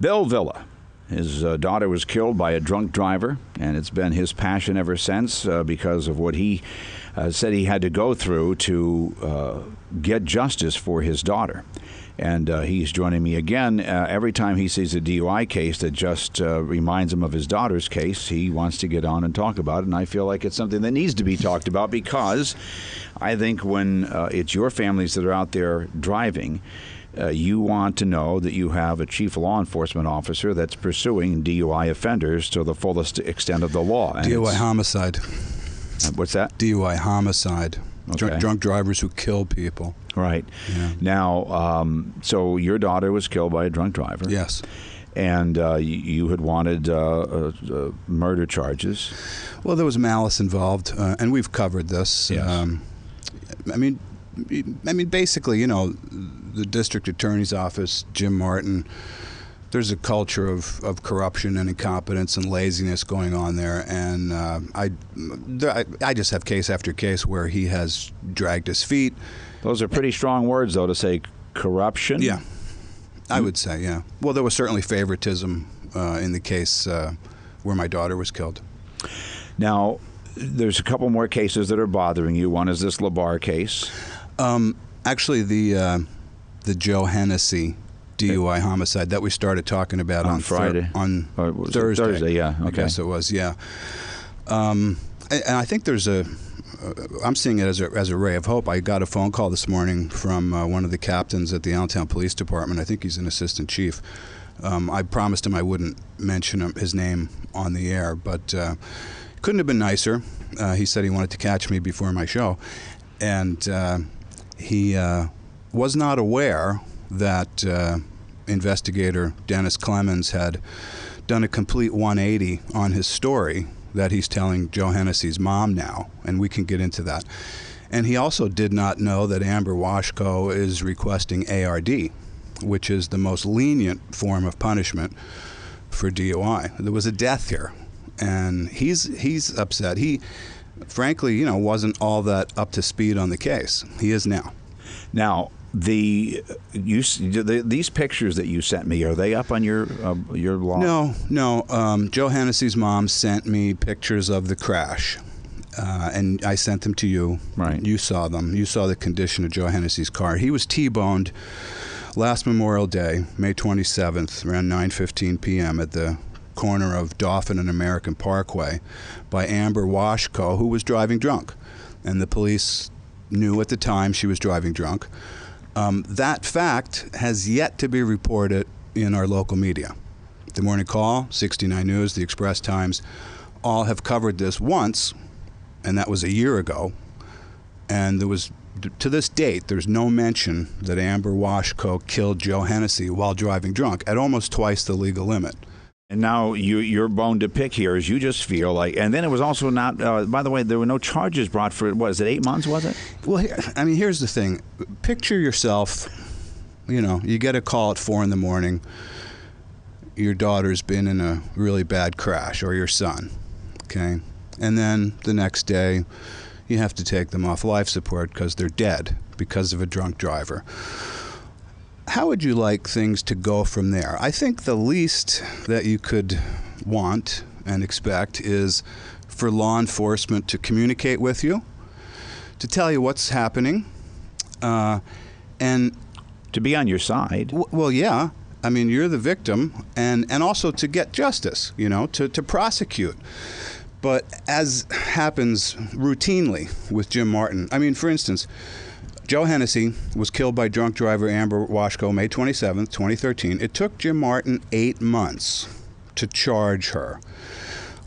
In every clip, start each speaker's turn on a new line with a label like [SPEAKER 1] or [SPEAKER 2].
[SPEAKER 1] Bill Villa. His daughter was killed by a drunk driver, and it's been his passion ever since because of what he said he had to go through to get justice for his daughter. And he's joining me again. Every time he sees a DUI case that just reminds him of his daughter's case, he wants to get on and talk about it. And I feel like it's something that needs to be talked about, because I think when it's your families that are out there driving, you want to know that you have a chief law enforcement officer that's pursuing DUI offenders to the fullest extent of the law. And
[SPEAKER 2] DUI homicide.
[SPEAKER 1] What's that?
[SPEAKER 2] DUI homicide.
[SPEAKER 1] Okay.
[SPEAKER 2] Drunk drivers who kill people.
[SPEAKER 1] Right.
[SPEAKER 2] Yeah.
[SPEAKER 1] Now, so your daughter was killed by a drunk driver.
[SPEAKER 2] Yes.
[SPEAKER 1] And you had wanted murder charges.
[SPEAKER 2] Well, there was malice involved, and we've covered this.
[SPEAKER 1] Yes.
[SPEAKER 2] I mean, basically, the district attorney's office, Jim Martin, there's a culture of corruption and incompetence and laziness going on there, and I just have case after case where he has dragged his feet.
[SPEAKER 1] Those are pretty strong words, though, to say corruption.
[SPEAKER 2] Yeah, I would say, yeah. Well, there was certainly favoritism in the case where my daughter was killed.
[SPEAKER 1] Now, there's a couple more cases that are bothering you. One is this LeBar case.
[SPEAKER 2] Actually, the Joe Hennessy DUI homicide that we started talking about on
[SPEAKER 1] Friday,
[SPEAKER 2] on Thursday.
[SPEAKER 1] Thursday, yeah. Okay.
[SPEAKER 2] I guess it was, yeah. And I think there's I'm seeing it as a ray of hope. I got a phone call this morning from one of the captains at the Allentown Police Department. I think he's an assistant chief. I promised him I wouldn't mention his name on the air, but couldn't have been nicer. He said he wanted to catch me before my show, and he was not aware that investigator Dennis Clemens had done a complete 180 on his story that he's telling Joe Hennessy's mom now, and we can get into that. And he also did not know that Amber Washko is requesting ARD, which is the most lenient form of punishment for DUI. There was a death here, and he's upset. He, frankly, wasn't all that up to speed on the case. He is now.
[SPEAKER 1] Now, these pictures that you sent me, are they up on your blog?
[SPEAKER 2] No. Joe Hennessy's mom sent me pictures of the crash, and I sent them to you.
[SPEAKER 1] Right.
[SPEAKER 2] You saw them. You saw the condition of Joe Hennessy's car. He was T-boned last Memorial Day, May 27th, around 9:15 p.m. at the corner of Dauphin and American Parkway by Amber Washko, who was driving drunk. And the police knew at the time she was driving drunk. That fact has yet to be reported in our local media. The Morning Call, 69 News, the Express Times, all have covered this once, and that was a year ago. And there was, to this date, there's no mention that Amber Washko killed Joe Hennessy while driving drunk at almost twice the legal limit.
[SPEAKER 1] And now your bone to pick here is you just feel like, and then it was also not, by the way, there were no charges brought for, what is it, 8 months, was it?
[SPEAKER 2] Well, here's the thing. Picture yourself, you get a call at 4 in the morning. Your daughter's been in a really bad crash, or your son, okay? And then the next day, you have to take them off life support because they're dead because of a drunk driver. How would you like things to go from there? I think the least that you could want and expect is for law enforcement to communicate with you, to tell you what's happening, and
[SPEAKER 1] to be on your side.
[SPEAKER 2] Well, yeah. I mean, you're the victim, and also to get justice, to prosecute. But as happens routinely with Jim Martin, I mean, for instance, Joe Hennessy was killed by drunk driver Amber Washko May 27th, 2013. It took Jim Martin 8 months to charge her.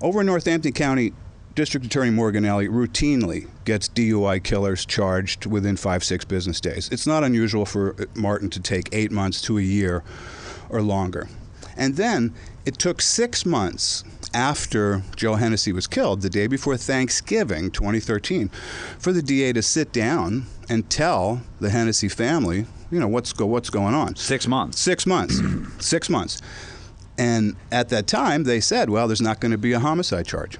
[SPEAKER 2] Over in Northampton County, District Attorney Morgan Elliott routinely gets DUI killers charged within 5-6 business days. It's not unusual for Martin to take 8 months to a year or longer. And then it took 6 months after Joe Hennessy was killed, the day before Thanksgiving 2013, for the DA to sit down and tell the Hennessy family, what's going on.
[SPEAKER 1] 6 months.
[SPEAKER 2] 6 months. 6 months. And at that time, they said, well, there's not going to be a homicide charge.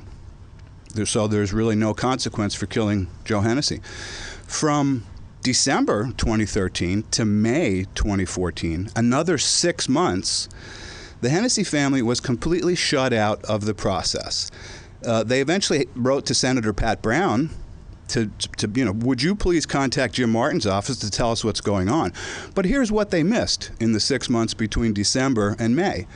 [SPEAKER 2] So there's really no consequence for killing Joe Hennessy. From December 2013 to May 2014, another 6 months, The Hennessy family was completely shut out of the process. They eventually wrote to Senator Pat Brown to would you please contact Jim Martin's office to tell us what's going on? But here's what they missed in the 6 months between December and May.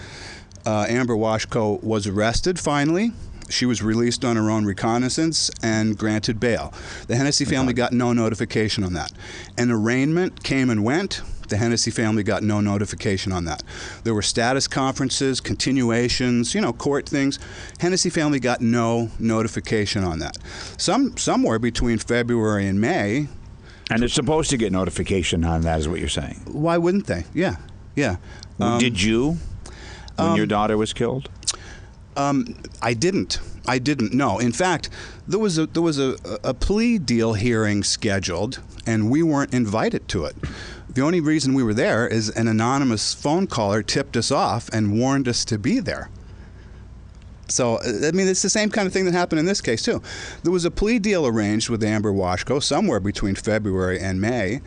[SPEAKER 2] Amber Washko was arrested finally. She was released on her own reconnaissance and granted bail. The Hennessy family got no notification on that. An arraignment came and went. The Hennessy family got no notification on that. There were status conferences, continuations, court things. Hennessy family got no notification on that. Somewhere between February and May.
[SPEAKER 1] And they're supposed to get notification on that, is what you're saying.
[SPEAKER 2] Why wouldn't they? Yeah.
[SPEAKER 1] Did you, when your daughter was killed?
[SPEAKER 2] I didn't. No. In fact, there was a plea deal hearing scheduled, and we weren't invited to it. The only reason we were there is an anonymous phone caller tipped us off and warned us to be there. So, I mean, it's the same kind of thing that happened in this case, too. There was a plea deal arranged with Amber Washko somewhere between February and May,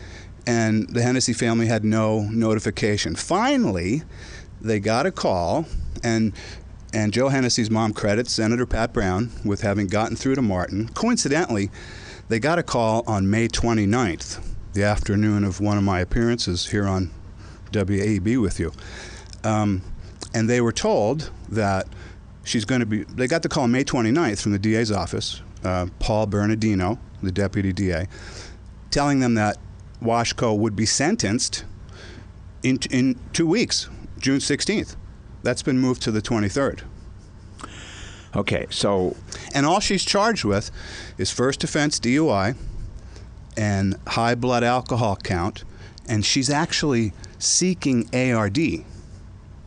[SPEAKER 2] and the Hennessy family had no notification. Finally, they got a call, and Joe Hennessy's mom credits Senator Pat Brown with having gotten through to Martin. Coincidentally, they got a call on May 29th, the afternoon of one of my appearances here on WAEB with you. And they were told that they got the call on May 29th from the DA's office, Paul Bernardino, the deputy DA, telling them that Washko would be sentenced in 2 weeks, June 16th. That's been moved to the 23rd.
[SPEAKER 1] Okay, so...
[SPEAKER 2] And all she's charged with is first offense DUI and high blood alcohol count, and she's actually seeking ARD,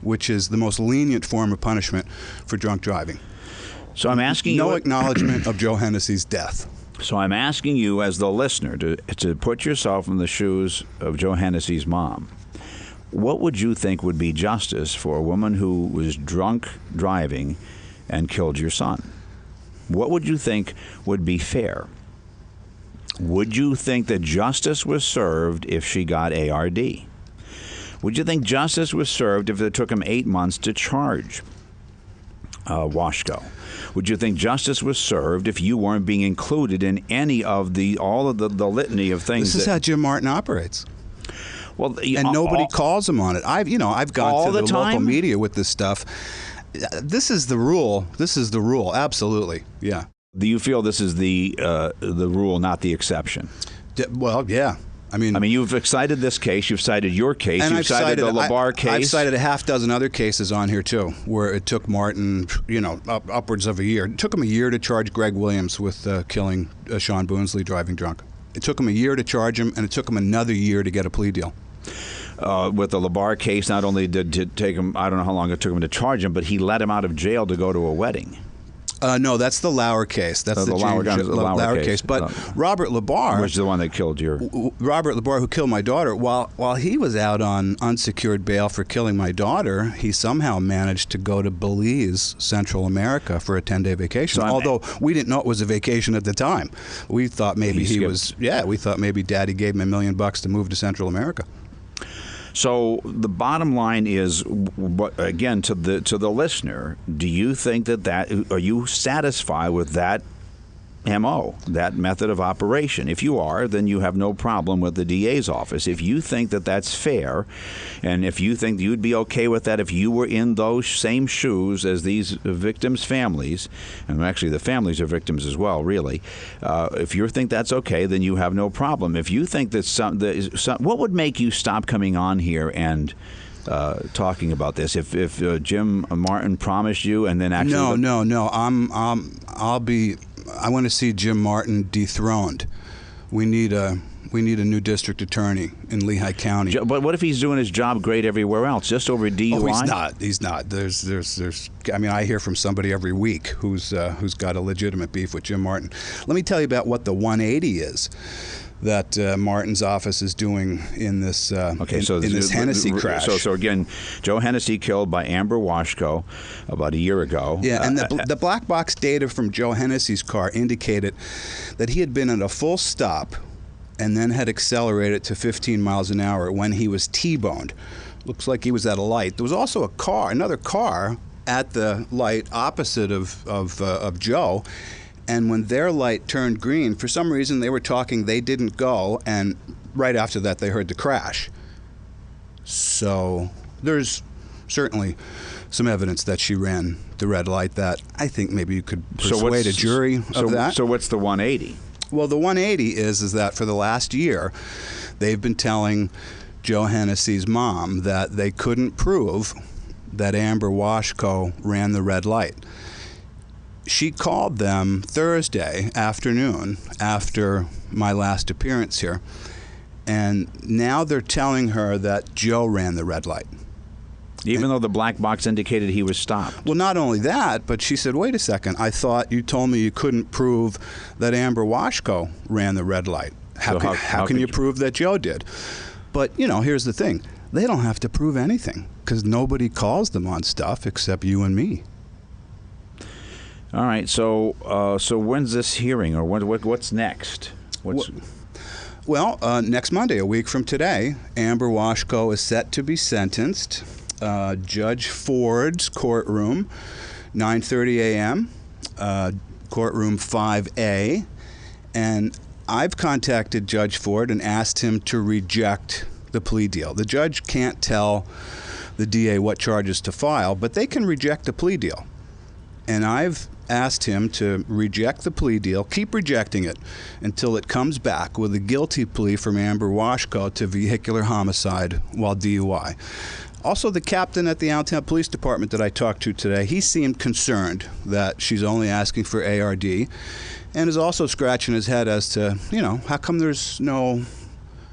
[SPEAKER 2] which is the most lenient form of punishment for drunk driving.
[SPEAKER 1] So I'm asking
[SPEAKER 2] no
[SPEAKER 1] you...
[SPEAKER 2] acknowledgement of Joe Hennessy's death.
[SPEAKER 1] So I'm asking you as the listener to put yourself in the shoes of Joe Hennessy's mom. What would you think would be justice for a woman who was drunk driving and killed your son? What would you think would be fair? Would you think that justice was served if she got ARD? Would you think justice was served if it took him 8 months to charge Washko? Would you think justice was served if you weren't being included in any of all of the litany of things?
[SPEAKER 2] This is how Jim Martin operates.
[SPEAKER 1] Well,
[SPEAKER 2] and nobody calls him on it. I've gone to the local media with this stuff. This is the rule. This is the rule. Absolutely. Yeah.
[SPEAKER 1] Do you feel this is the rule, not the exception?
[SPEAKER 2] Well, yeah. I mean,
[SPEAKER 1] you've cited this case. You've cited your case. You've cited the LeBar case.
[SPEAKER 2] I've cited a half dozen other cases on here too, where it took Martin, upwards of a year. It took him a year to charge Greg Williams with killing Sean Boonsley driving drunk. It took him a year to charge him, and it took him another year to get a plea deal.
[SPEAKER 1] With the LeBar case, not only did it take him, I don't know how long it took him to charge him, but he let him out of jail to go to a wedding.
[SPEAKER 2] No, that's the Lauer case. That's the Lauer case. But Robert LeBar,
[SPEAKER 1] which is the one that killed
[SPEAKER 2] Robert LeBar, who killed my daughter, while he was out on unsecured bail for killing my daughter, he somehow managed to go to Belize, Central America, for a 10-day vacation. So although we didn't know it was a vacation at the time, we thought maybe we thought maybe Daddy gave him $1 million to move to Central America.
[SPEAKER 1] So the bottom line is, again, to the listener, do you think that are you satisfied with that MO, that method of operation? If you are, then you have no problem with the DA's office. If you think that that's fair, and if you think you'd be okay with that if you were in those same shoes as these victims' families, and actually the families are victims as well, really, if you think that's okay, then you have no problem. If you think that what would make you stop coming on here and talking about this? If Jim Martin promised you, and then actually
[SPEAKER 2] no, I want to see Jim Martin dethroned. We need a new district attorney in Lehigh County.
[SPEAKER 1] But what if he's doing his job great everywhere else, just over DUI?
[SPEAKER 2] Oh, he's not. There's. I hear from somebody every week who's got a legitimate beef with Jim Martin. Let me tell you about what the 180 is that Martin's office is doing in this this Hennessy crash.
[SPEAKER 1] So again, Joe Hennessy killed by Amber Washko about a year ago.
[SPEAKER 2] Yeah, and the black box data from Joe Hennessy's car indicated that he had been at a full stop and then had accelerated to 15 miles an hour when he was T-boned Looks like he was at a light. There was also another car at the light opposite of Joe. And when their light turned green, for some reason they were talking, they didn't go, and right after that they heard the crash. So there's certainly some evidence that she ran the red light that I think maybe you could persuade a jury of that.
[SPEAKER 1] So what's the 180?
[SPEAKER 2] Well, the 180 is that for the last year, they've been telling Joe Hennessy's mom that they couldn't prove that Amber Washko ran the red light. She called them Thursday afternoon after my last appearance here, and now they're telling her that Joe ran the red light.
[SPEAKER 1] Even though the black box indicated he was stopped.
[SPEAKER 2] Well, not only that, but she said, wait a second, I thought you told me you couldn't prove that Amber Washko ran the red light. How can you prove that Joe did? But, here's the thing. They don't have to prove anything because nobody calls them on stuff except you and me.
[SPEAKER 1] All right, so when's this hearing, or what's next?
[SPEAKER 2] Well, next Monday, a week from today, Amber Washko is set to be sentenced. Judge Ford's courtroom, 9:30 a.m., courtroom 5A. And I've contacted Judge Ford and asked him to reject the plea deal. The judge can't tell the DA what charges to file, but they can reject the plea deal. And I've asked him to reject the plea deal, keep rejecting it until it comes back with a guilty plea from Amber Washko to vehicular homicide while DUI. Also, the captain at the Allentown Police Department that I talked to today, he seemed concerned that she's only asking for ARD and is also scratching his head as to, how come there's no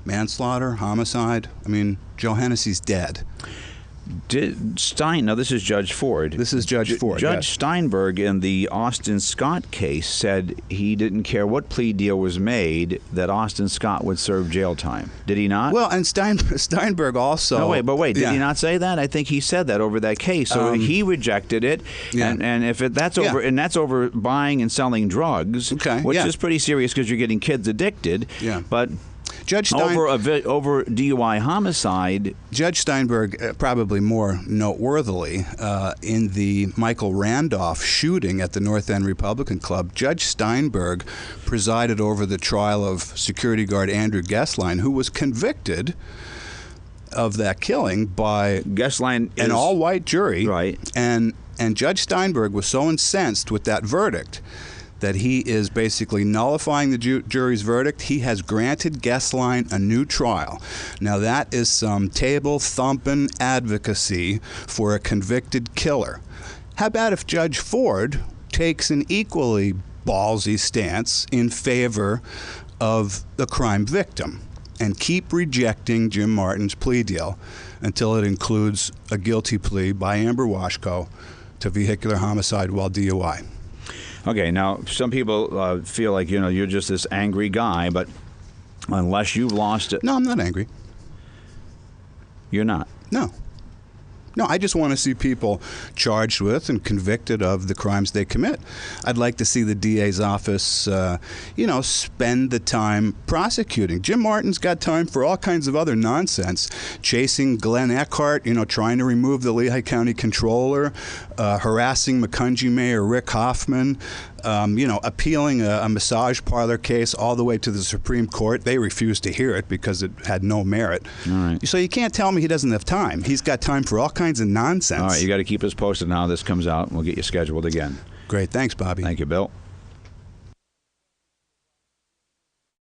[SPEAKER 2] manslaughter, homicide? I mean, Joe Hennessy's dead.
[SPEAKER 1] Now this is Judge Ford.
[SPEAKER 2] This is Judge Ford.
[SPEAKER 1] Judge
[SPEAKER 2] yes.
[SPEAKER 1] Steinberg in the Austin Scott case said he didn't care what plea deal was made, that Austin Scott would serve jail time. Did he not?
[SPEAKER 2] Well, and Steinberg also...
[SPEAKER 1] No, wait. Did he not say that? I think he said that over that case. So he rejected it, and if that's over buying and selling drugs, which is pretty serious because you're getting kids addicted.
[SPEAKER 2] Yeah.
[SPEAKER 1] But Judge over DUI homicide.
[SPEAKER 2] Judge Steinberg, probably more noteworthily, in the Michael Randolph shooting at the North End Republican Club, Judge Steinberg presided over the trial of security guard Andrew Gessline, who was convicted of that killing by an all-white jury.
[SPEAKER 1] Right.
[SPEAKER 2] And Judge Steinberg was so incensed with that verdict that he is basically nullifying the jury's verdict. He has granted Gessline a new trial. Now, that is some table-thumping advocacy for a convicted killer. How about if Judge Ford takes an equally ballsy stance in favor of the crime victim and keep rejecting Jim Martin's plea deal until it includes a guilty plea by Amber Washko to vehicular homicide while DUI?
[SPEAKER 1] Okay, now some people feel like you're just this angry guy, but unless you've lost it,
[SPEAKER 2] No, I'm not angry.
[SPEAKER 1] you're not.
[SPEAKER 2] No, I just want to see people charged with and convicted of the crimes they commit. I'd like to see the DA's office, spend the time prosecuting. Jim Martin's got time for all kinds of other nonsense, chasing Glenn Eckhart, trying to remove the Lehigh County controller, harassing Macungie Mayor Rick Hoffman, appealing a massage parlor case all the way to the Supreme Court. They refused to hear it because it had no merit.
[SPEAKER 1] All right.
[SPEAKER 2] So you can't tell me he doesn't have time. He's got time for all kinds of nonsense.
[SPEAKER 1] All right, you got to keep us posted on how this comes out, and we'll get you scheduled again.
[SPEAKER 2] Great. Thanks, Bobby.
[SPEAKER 1] Thank you, Bill.